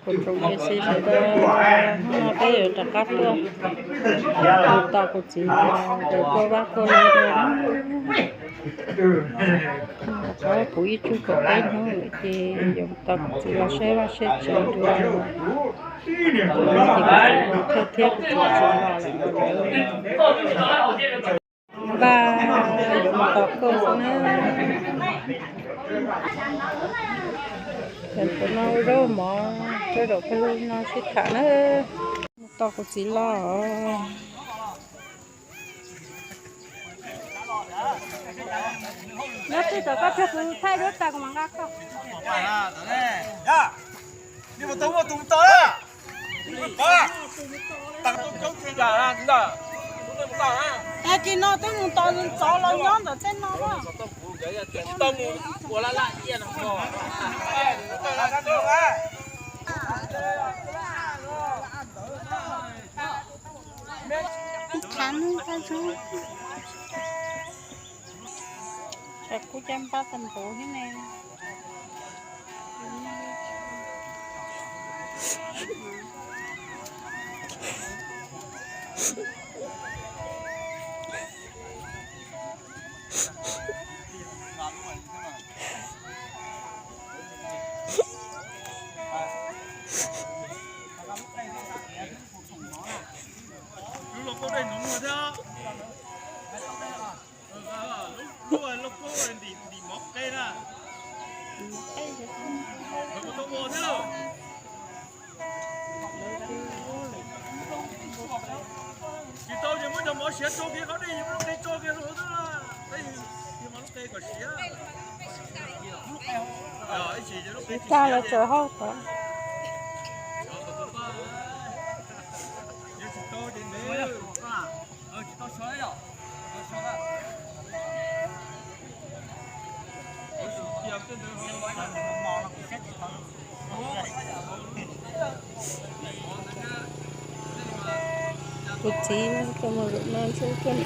còn trồng cái gì thì nó bây giờ trả cắt luôn tao cũng chỉ để cô bác cô lên rồi đó có củi chú có cái nữa thì dùng tao cũng chỉ là sẽ chơi được thì có theo thiết chỉ là ba dùng tao cô nữa thành phố nó đâu mà chơi được cái luôn nó sẽ thả nó tao cũng chỉ lo nó thì tao có thể thay đổi tao cũng mang không ya đi vào tung to đó ba tao tung chuyện giả là chúng ta à chị nó tôi muốn to nên chó nó nhón ở trên nó đó tông của lại yên rồi chán ta chú chắc cũng chăm ba thành phố thế này lúc cô đây nóng rồi đó lúc cô đi móc cây nè rồi có mua thế đâu chị tôi thì mới đầu mỗi xe cho kia có đi nhưng lúc đây cho kia rồi đó là đây nhưng mà lúc đây có xe rồi chị lúc đây cha là chờ hậu đó chị cho mà được nên số cân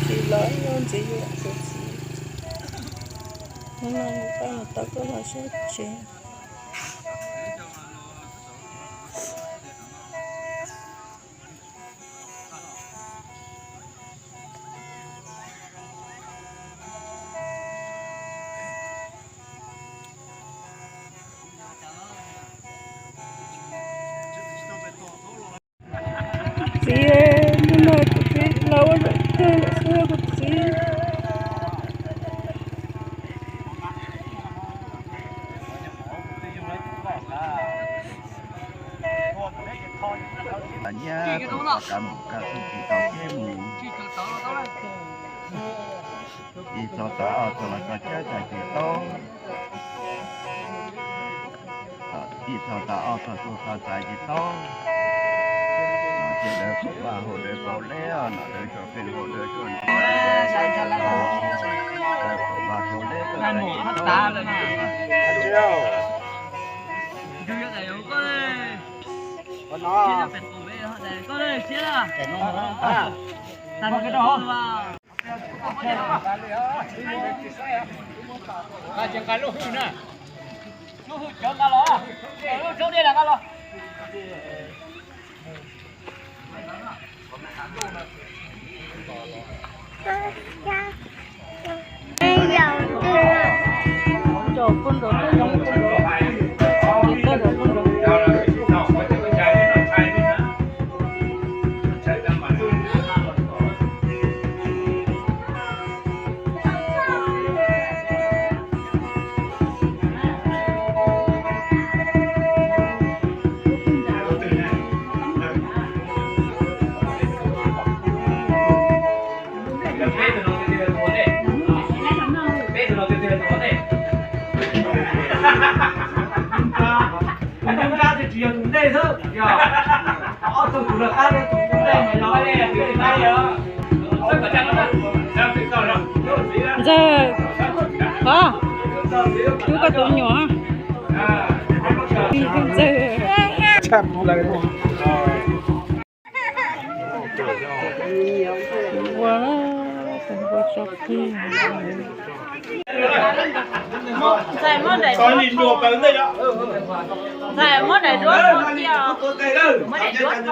chị lớn hơn chị vậy chị nên cái mà tao có là số chị nhưng mà chị lâu rồi chơi lại xưa của chị nhá cả một cả chỉ tàu cái mù chỉ cho tao cho là có chơi tại chỉ to chỉ cho tao cho tại chỉ to chỉ để phục ba hồ để bảo lẽ nó để cho cái hồ để cho ba hồ để làm một hấp ta lên chưa này có đây con nó có đây xía à cái nó vào chẳng cái lỗ hư nè lỗ hư cho cá lỗ chỗ đây là cá lỗ cho con đồ nó giống con đồ thì có đồ con đồ chỉ ở thùng đây thôi, họ thùng được ăn thùng đây mà nó đây là cái này đó, rất là chắc lắm, sao cái câu đó, giờ chú có tụi nhỏ giờ chậm lại quá thành phố shopping Xài món này Coi nhìn đùa bằng đây đó. xài món này đuối một tiêu. Món này đuối không.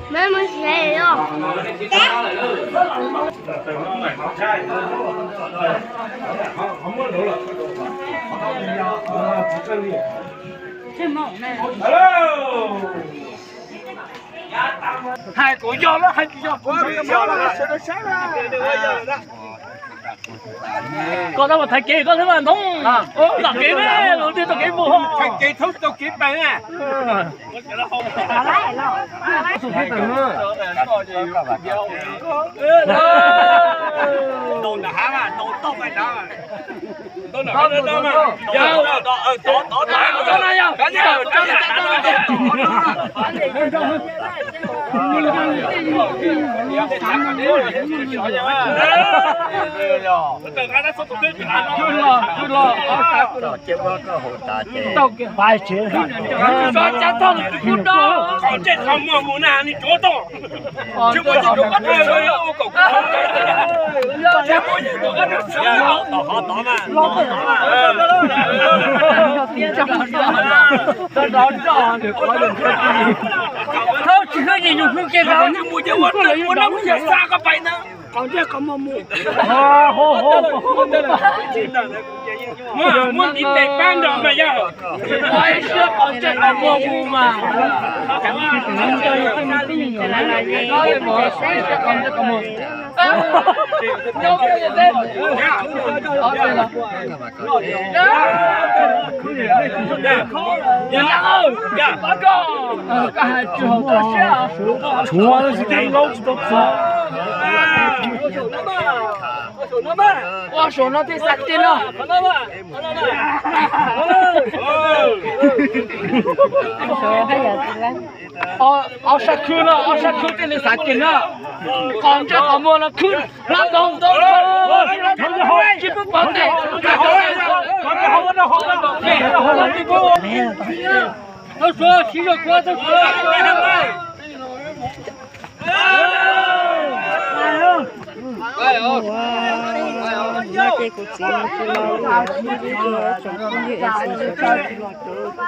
Mẹ muốn xe rồi. Thêm mỏng này. Hai cổ do đó, hai cổ do. Con đó mà thầy kì con thấy mà thông làm kì đấy đầu tiên tôi kì mua Thằng kỳ thúc tôi kiếm bằng à. Đồ là hả mà, đồ tốt phải đó. Đồ là hả đó mà. Dạ, đó này à. Cái gì? phải chế cho cha thông cũng đó Còn chết không mua muốn nào đi chỗ to. Chứ mà chỉ đồ bắt rồi ô cậu. Chứ mà chỉ đồ bắt rồi. Đó mà. đó đó được có được thôi chỉ có gì dùng phương kia đó Nhưng mua cho muốn nó muốn xa có phải nữa. Còn chứ không mua mua. Muốn đi tây ban rồi mà giờ. ai chưa còn chết là mua mua mà nói một cái sẽ còn rất còn một nhau cái gì thế bắt con cả 좋아하는 스테이크 먹을 수도 없어 와, 쇼너한테 싹 뛰나? 샤크나, 때문에 싹 뛰나? còn có mua nó khứ, nó còn tốt hơn. Chứ không thể. Nó số, chỉ được quá thôi. Wow, cái cuộc chiến của nó là trồng như vậy.